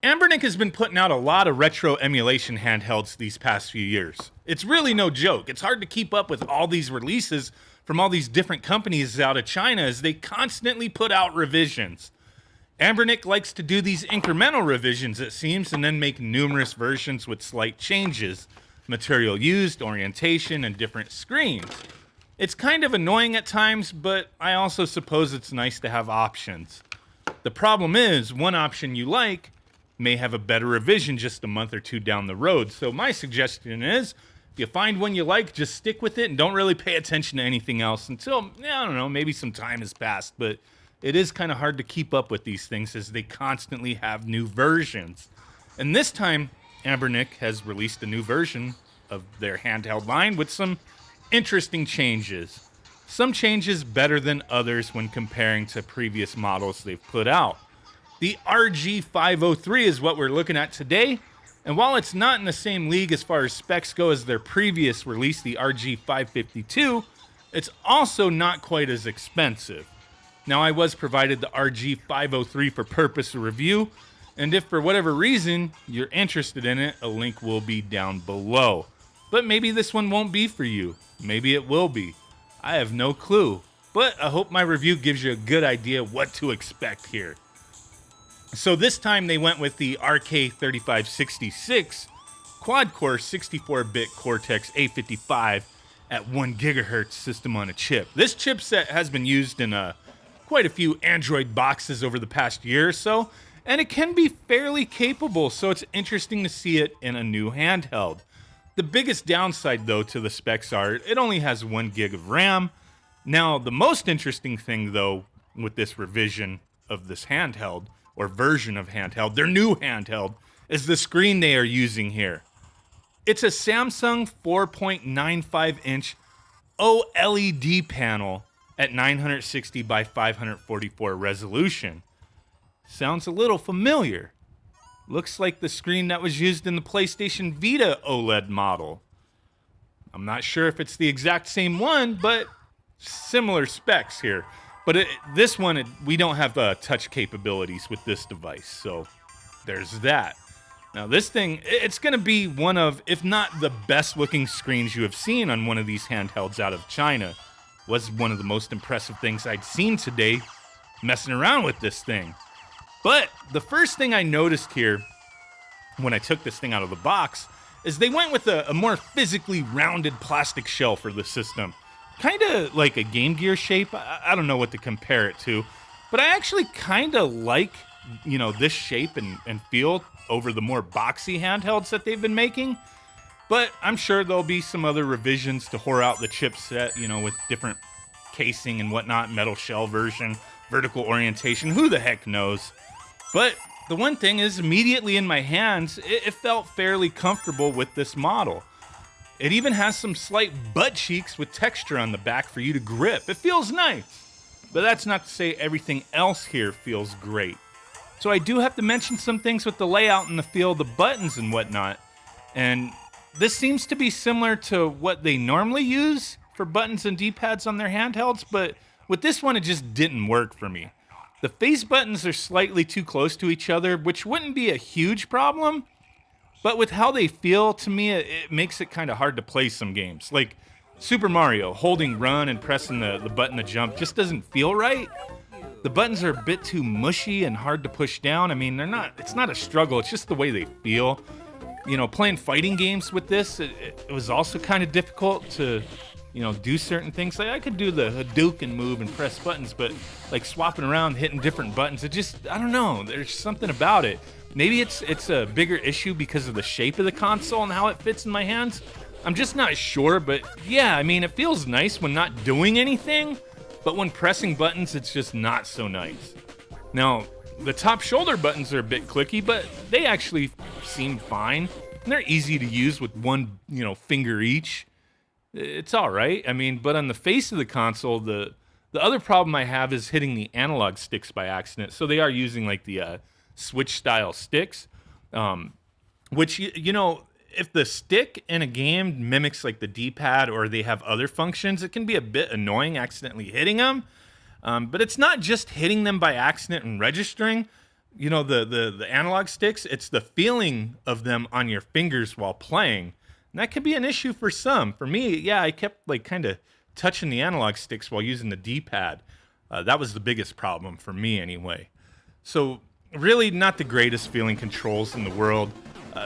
Anbernic has been putting out a lot of retro emulation handhelds these past few years. It's really no joke. It's hard to keep up with all these releases from all these different companies out of China as they constantly put out revisions. Anbernic likes to do these incremental revisions, it seems, and then make numerous versions with slight changes, material used, orientation, and different screens. It's kind of annoying at times, but I also suppose it's nice to have options. The problem is, one option you like may have a better revision just a month or two down the road. So my suggestion is, if you find one you like, just stick with it and don't really pay attention to anything else until, I don't know, maybe some time has passed. But it is kind of hard to keep up with these things as they constantly have new versions. And this time, Anbernic has released a new version of their handheld line with some interesting changes. Some changes better than others when comparing to previous models they've put out. The RG503 is what we're looking at today, and while it's not in the same league as far as specs go as their previous release, the RG552, it's also not quite as expensive. Now, I was provided the RG503 for purpose of review, and if for whatever reason you're interested in it, a link will be down below. But maybe this one won't be for you. Maybe it will be. I have no clue, but I hope my review gives you a good idea what to expect here. So this time they went with the RK3566 quad-core 64-bit Cortex A55 at 1 GHz system on a chip. This chipset has been used in quite a few Android boxes over the past year or so, and it can be fairly capable, so it's interesting to see it in a new handheld. The biggest downside, though, to the specs are it only has 1 gig of RAM. Now, the most interesting thing, though, with this revision of this handheld, or version of handheld, their new handheld, is the screen they are using here. It's a Samsung 4.95-inch OLED panel at 960 by 544 resolution. Sounds a little familiar. Looks like the screen that was used in the PlayStation Vita OLED model. I'm not sure if it's the exact same one, but similar specs here. But this one, we don't have touch capabilities with this device, so there's that. Now this thing, it's going to be one of, if not the best looking screens you have seen on one of these handhelds out of China. Was one of the most impressive things I'd seen today messing around with this thing. But the first thing I noticed here when I took this thing out of the box is they went with a more physically rounded plastic shell for the system. Kind of like a Game Gear shape. I don't know what to compare it to, but I actually kind of like, this shape and feel over the more boxy handhelds that they've been making. But I'm sure there'll be some other revisions to whore out the chipset, with different casing and whatnot, metal shell version, vertical orientation, who the heck knows. But the one thing is, immediately in my hands, it felt fairly comfortable with this model. It even has some slight butt cheeks with texture on the back for you to grip. It feels nice. But that's not to say everything else here feels great. So I do have to mention some things with the layout and the feel of the buttons and whatnot. And this seems to be similar to what they normally use for buttons and D-pads on their handhelds, but with this one it just didn't work for me. The face buttons are slightly too close to each other, which wouldn't be a huge problem, but with how they feel, to me, it makes it kind of hard to play some games. Like Super Mario, holding run and pressing the button to jump just doesn't feel right. The buttons are a bit too mushy and hard to push down. I mean, it's not a struggle, it's just the way they feel. Playing fighting games with this, it was also kind of difficult to, do certain things. Like I could do the Hadouken move and press buttons, but like swapping around, hitting different buttons, I don't know, there's something about it. Maybe it's a bigger issue because of the shape of the console and how it fits in my hands. I'm just not sure, but yeah, I mean, it feels nice when not doing anything, but when pressing buttons, it's just not so nice. Now, the top shoulder buttons are a bit clicky, but they actually seem fine. And they're easy to use with one, finger each. It's all right. I mean, but on the face of the console, the other problem I have is hitting the analog sticks by accident. So they are using like the Switch style sticks, which, if the stick in a game mimics like the D-pad or they have other functions, it can be a bit annoying accidentally hitting them. But it's not just hitting them by accident and registering. You know, the analog sticks, it's the feeling of them on your fingers while playing. And that can be an issue for some. For me, yeah, I kept like kind of touching the analog sticks while using the D-pad. That was the biggest problem for me anyway. So really not the greatest feeling controls in the world.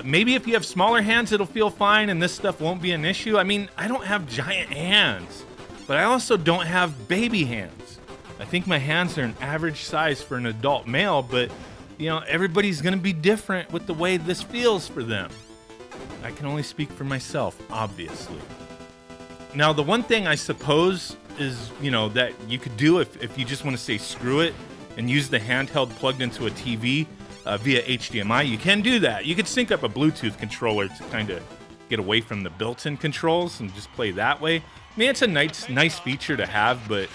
Maybe if you have smaller hands, it'll feel fine and this stuff won't be an issue. I mean, I don't have giant hands, but I also don't have baby hands. I think my hands are an average size for an adult male, but you know, everybody's gonna be different with the way this feels for them. I can only speak for myself, obviously. Now, the one thing I suppose is, you know, that you could do if you just want to say screw it and use the handheld plugged into a TV via HDMI, you can do that. You could sync up a Bluetooth controller to kind of get away from the built-in controls and just play that way. I mean, it's a nice feature to have, but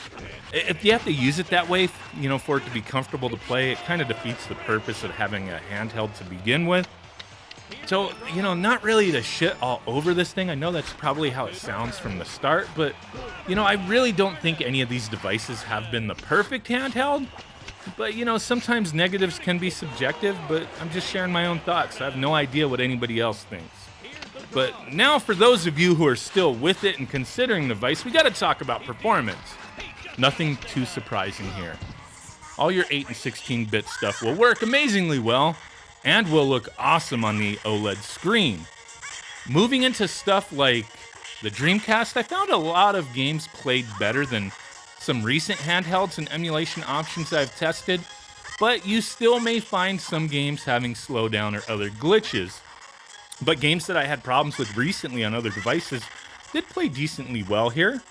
if you have to use it that way, you know, for it to be comfortable to play, it kind of defeats the purpose of having a handheld to begin with. So, you know, not really to shit all over this thing. I know that's probably how it sounds from the start, but, you know, I really don't think any of these devices have been the perfect handheld. But, you know, sometimes negatives can be subjective, but I'm just sharing my own thoughts. I have no idea what anybody else thinks. But now for those of you who are still with it and considering the device, we got to talk about performance. Nothing too surprising here. All your 8 and 16-bit stuff will work amazingly well and will look awesome on the OLED screen. Moving into stuff like the Dreamcast, I found a lot of games played better than some recent handhelds and emulation options I've tested, but you still may find some games having slowdown or other glitches. But games that I had problems with recently on other devices did play decently well here.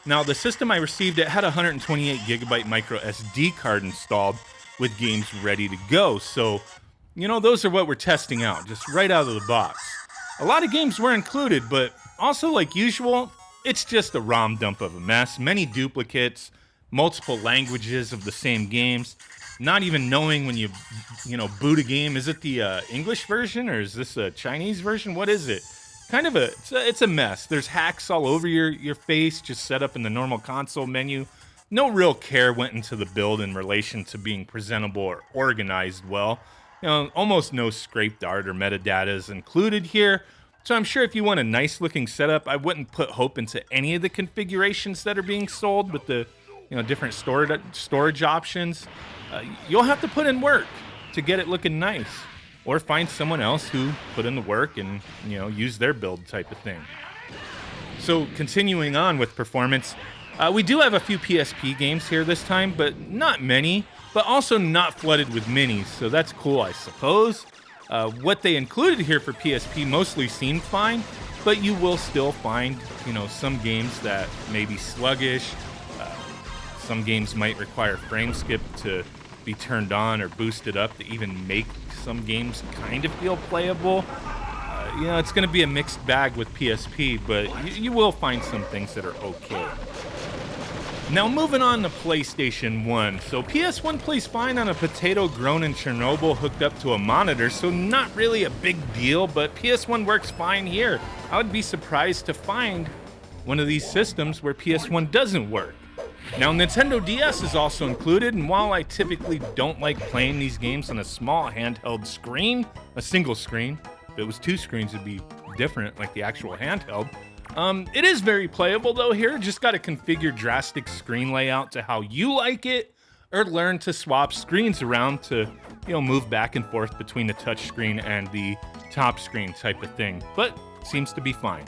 Now, the system I received, it had a 128GB micro SD card installed with games ready to go. So, you know, those are what we're testing out, just right out of the box. A lot of games were included, but also, like usual, it's just a ROM dump of a mess. Many duplicates, multiple languages of the same games. Not even knowing when you boot a game, is it the English version or is this a Chinese version? What is it? Kind of it's a mess. There's hacks all over your face, just set up in the normal console menu. No real care went into the build in relation to being presentable or organized well. You know, almost no scraped art or metadata is included here. So I'm sure if you want a nice looking setup, I wouldn't put hope into any of the configurations that are being sold with the different storage options. You'll have to put in work to get it looking nice, or find someone else who put in the work and use their build type of thing. So continuing on with performance, we do have a few PSP games here this time, but not many, but also not flooded with minis, so that's cool, I suppose. What they included here for PSP mostly seemed fine, but you will still find some games that may be sluggish. Some games might require frame skip to be turned on or boosted up to even make some games kind of feel playable. It's going to be a mixed bag with PSP, but you will find some things that are okay. Now moving on to PlayStation 1. So PS1 plays fine on a potato grown in Chernobyl hooked up to a monitor, so not really a big deal, but PS1 works fine here. I would be surprised to find one of these systems where PS1 doesn't work. Now, Nintendo DS is also included, and while I typically don't like playing these games on a small handheld screen, a single screen, if it was two screens it'd be different, like the actual handheld, it is very playable though here. Just got to configure drastic screen layout to how you like it, or learn to swap screens around to, move back and forth between the touch screen and the top screen type of thing, but seems to be fine.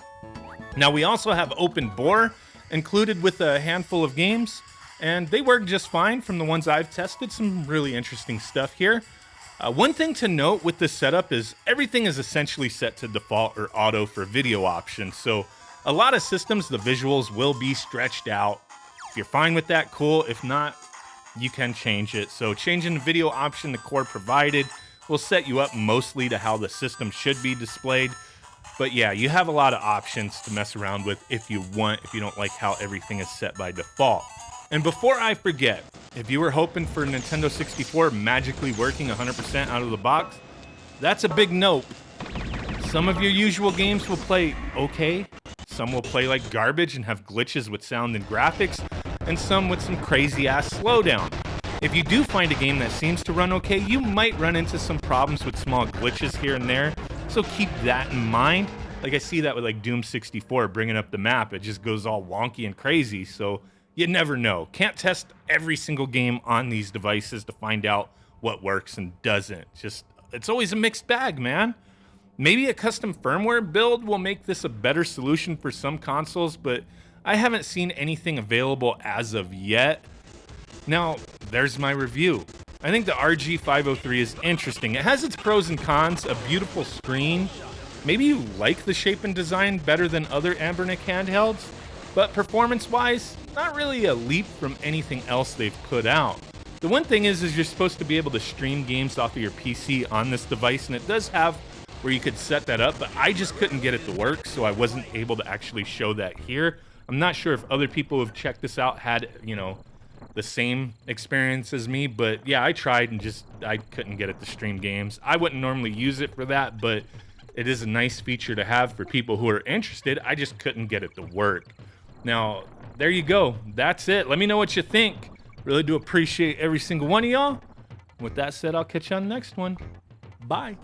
Now, we also have Open Bore included with a handful of games, and they work just fine from the ones I've tested. Some really interesting stuff here. One thing to note with this setup is everything is essentially set to default or auto for video options, so a lot of systems, the visuals will be stretched out. If you're fine with that, cool. If not, you can change it. So changing the video option to core provided will set you up mostly to how the system should be displayed. But yeah, you have a lot of options to mess around with if you want, if you don't like how everything is set by default. And before I forget, if you were hoping for Nintendo 64 magically working 100% out of the box, that's a big nope. Some of your usual games will play okay, some will play like garbage and have glitches with sound and graphics, and some with some crazy ass slowdown. If you do find a game that seems to run okay, you might run into some problems with small glitches here and there, so keep that in mind. Like I see that with like Doom 64 bringing up the map, it just goes all wonky and crazy, so you never know. Can't test every single game on these devices to find out what works and doesn't. It's always a mixed bag, man. Maybe a custom firmware build will make this a better solution for some consoles, but I haven't seen anything available as of yet. Now, there's my review. I think the RG503 is interesting. It has its pros and cons, a beautiful screen. Maybe you like the shape and design better than other Anbernic handhelds, but performance-wise, not really a leap from anything else they've put out. The one thing is you're supposed to be able to stream games off of your PC on this device, and it does have where you could set that up, but I just couldn't get it to work, so I wasn't able to actually show that here. I'm not sure if other people who have checked this out had, the same experience as me, but yeah, I tried and I couldn't get it to stream games. I wouldn't normally use it for that, but it is a nice feature to have for people who are interested. I just couldn't get it to work. Now, there you go. That's it. Let me know what you think. Really do appreciate every single one of y'all. With that said, I'll catch you on the next one. Bye.